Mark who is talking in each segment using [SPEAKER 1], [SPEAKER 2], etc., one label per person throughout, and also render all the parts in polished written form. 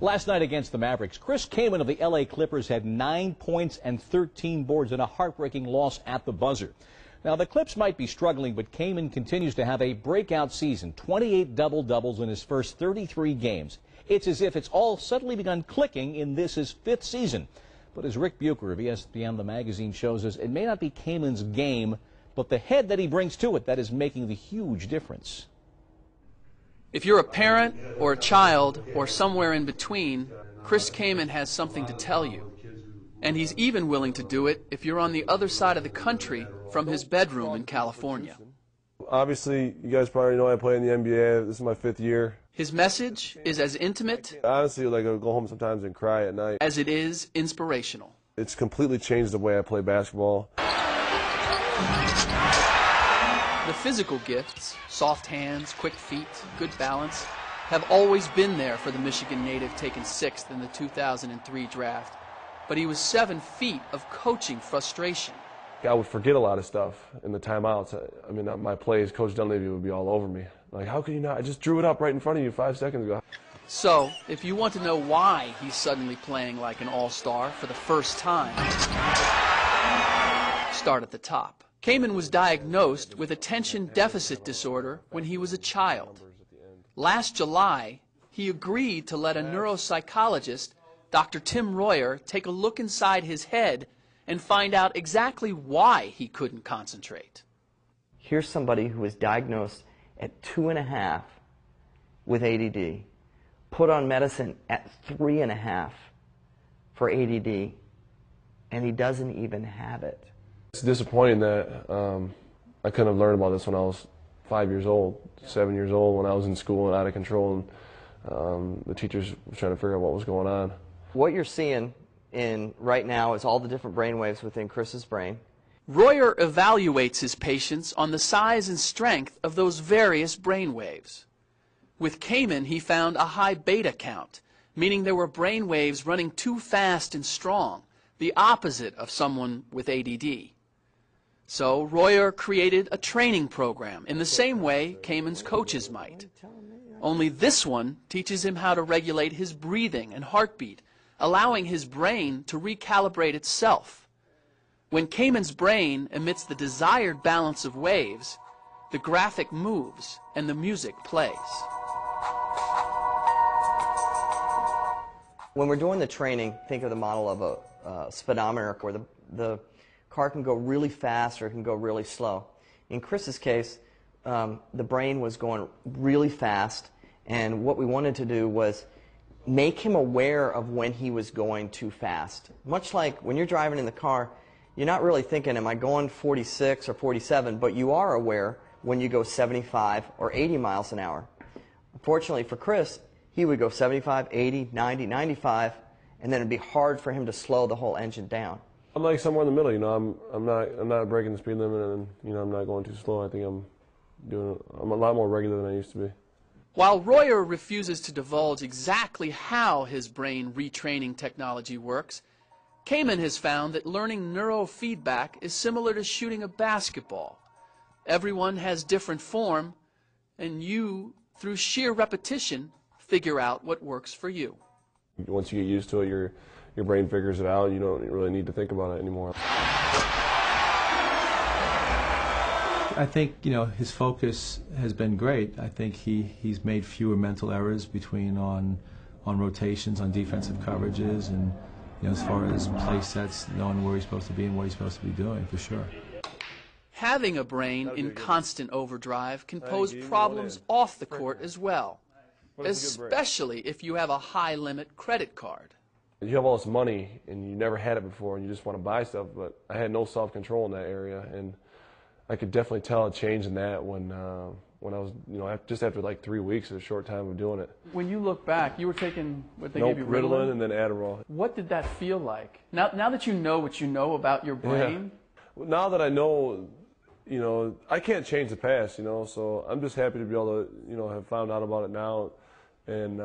[SPEAKER 1] Last night against the Mavericks, Chris Kaman of the LA Clippers had 9 points and 13 boards in a heartbreaking loss at the buzzer. Now, the Clips might be struggling, but Kaman continues to have a breakout season, 28 double-doubles in his first 33 games. It's as if it's all suddenly begun clicking in this his 5th season. But as Rick Bucher of ESPN The Magazine shows us, it may not be Kaman's game, but the head that he brings to it that is making the huge difference.
[SPEAKER 2] If you're a parent or a child or somewhere in between, Chris Kaman has something to tell you. And he's even willing to do it if you're on the other side of the country from his bedroom in California.
[SPEAKER 3] Obviously, you guys probably know I play in the NBA. This is my 5th year.
[SPEAKER 2] His message is as intimate,
[SPEAKER 3] honestly, like I'll go home sometimes and cry at night,
[SPEAKER 2] as it is inspirational.
[SPEAKER 3] It's completely changed the way I play basketball.
[SPEAKER 2] The physical gifts, soft hands, quick feet, good balance, have always been there for the Michigan native taken 6th in the 2003 draft. But he was 7 feet of coaching frustration.
[SPEAKER 3] I would forget a lot of stuff in the timeouts. I mean, my plays, Coach Dunleavy would be all over me. Like, how could you not? I just drew it up right in front of you 5 seconds ago.
[SPEAKER 2] So, if you want to know why he's suddenly playing like an all-star for the first time, start at the top. Kaman was diagnosed with attention deficit disorder when he was a child. Last July, he agreed to let a neuropsychologist, Dr. Tim Royer, take a look inside his head and find out exactly why he couldn't concentrate.
[SPEAKER 4] Here's somebody who was diagnosed at 2.5 with ADD, put on medicine at 3.5 for ADD, and he doesn't even have it.
[SPEAKER 3] It's disappointing that I couldn't have learned about this when I was 5 years old, 7 years old, when I was in school and out of control, and the teachers were trying to figure out what was going on.
[SPEAKER 4] What you're seeing right now is all the different brain waves within Chris's brain.
[SPEAKER 2] Royer evaluates his patients on the size and strength of those various brain waves. With Kaman, he found a high beta count, meaning there were brain waves running too fast and strong, the opposite of someone with ADD. So Royer created a training program in the same way Kaman's coaches might. Only this one teaches him how to regulate his breathing and heartbeat, allowing his brain to recalibrate itself. When Kaman's brain emits the desired balance of waves, the graphic moves and the music plays.
[SPEAKER 4] When we're doing the training, think of the model of a speedometer where the car can go really fast or it can go really slow. In Chris's case, the brain was going really fast, and what we wanted to do was make him aware of when he was going too fast. Much like when you're driving in the car, you're not really thinking, am I going 46 or 47, but you are aware when you go 75 or 80 miles an hour. Unfortunately for Chris, he would go 75, 80, 90, 95, and then it'd be hard for him to slow the whole engine down.
[SPEAKER 3] I'm like somewhere in the middle, you know. I'm not breaking the speed limit, and you know, I'm not going too slow. I think I'm a lot more regular than I used to be.
[SPEAKER 2] While Royer refuses to divulge exactly how his brain retraining technology works, Kaman has found that learning neurofeedback is similar to shooting a basketball. Everyone has different form, and you, through sheer repetition, figure out what works for you.
[SPEAKER 3] Once you get used to it, your brain figures it out. You don't really need to think about it anymore.
[SPEAKER 5] I think, you know, his focus has been great. I think he's made fewer mental errors between on rotations, on defensive coverages, and you know, as far as play sets, knowing where he's supposed to be and what he's supposed to be doing, for sure.
[SPEAKER 2] Having a brain in constant overdrive can pose problems off the court as well, especially if you have a high-limit credit card.
[SPEAKER 3] You have all this money, and you never had it before, and you just want to buy stuff, but I had no self-control in that area, and I could definitely tell a change in that when I was, you know, just after like 3 weeks, a short time of doing it.
[SPEAKER 2] When you look back, you were taking what they
[SPEAKER 3] Nope,
[SPEAKER 2] gave you,
[SPEAKER 3] Ritalin and then Adderall.
[SPEAKER 2] What did that feel like? Now that you know what you know about your brain?
[SPEAKER 3] Yeah. Now that I know, you know, I can't change the past, you know, so I'm just happy to be able to, you know, have found out about it now and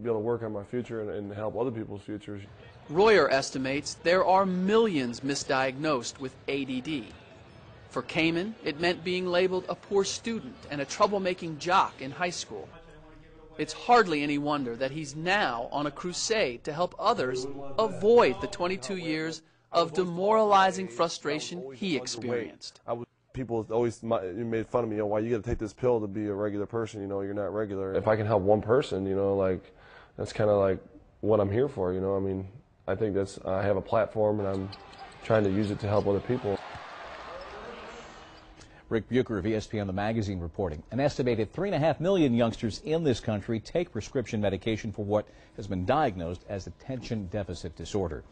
[SPEAKER 3] be able to work on my future and help other people's futures.
[SPEAKER 2] Royer estimates there are millions misdiagnosed with ADD. For Kaman, it meant being labeled a poor student and a troublemaking jock in high school. It's hardly any wonder that he's now on a crusade to help others avoid the 22 years of demoralizing frustration he experienced.
[SPEAKER 3] People always made fun of me, why you got to take this pill to be a regular person, you're not regular. If I can help one person, like, that's kind of like what I'm here for, I mean, I think I have a platform and I'm trying to use it to help other people.
[SPEAKER 1] Rick Bucher of ESPN The Magazine reporting. An estimated 3.5 million youngsters in this country take prescription medication for what has been diagnosed as attention deficit disorder.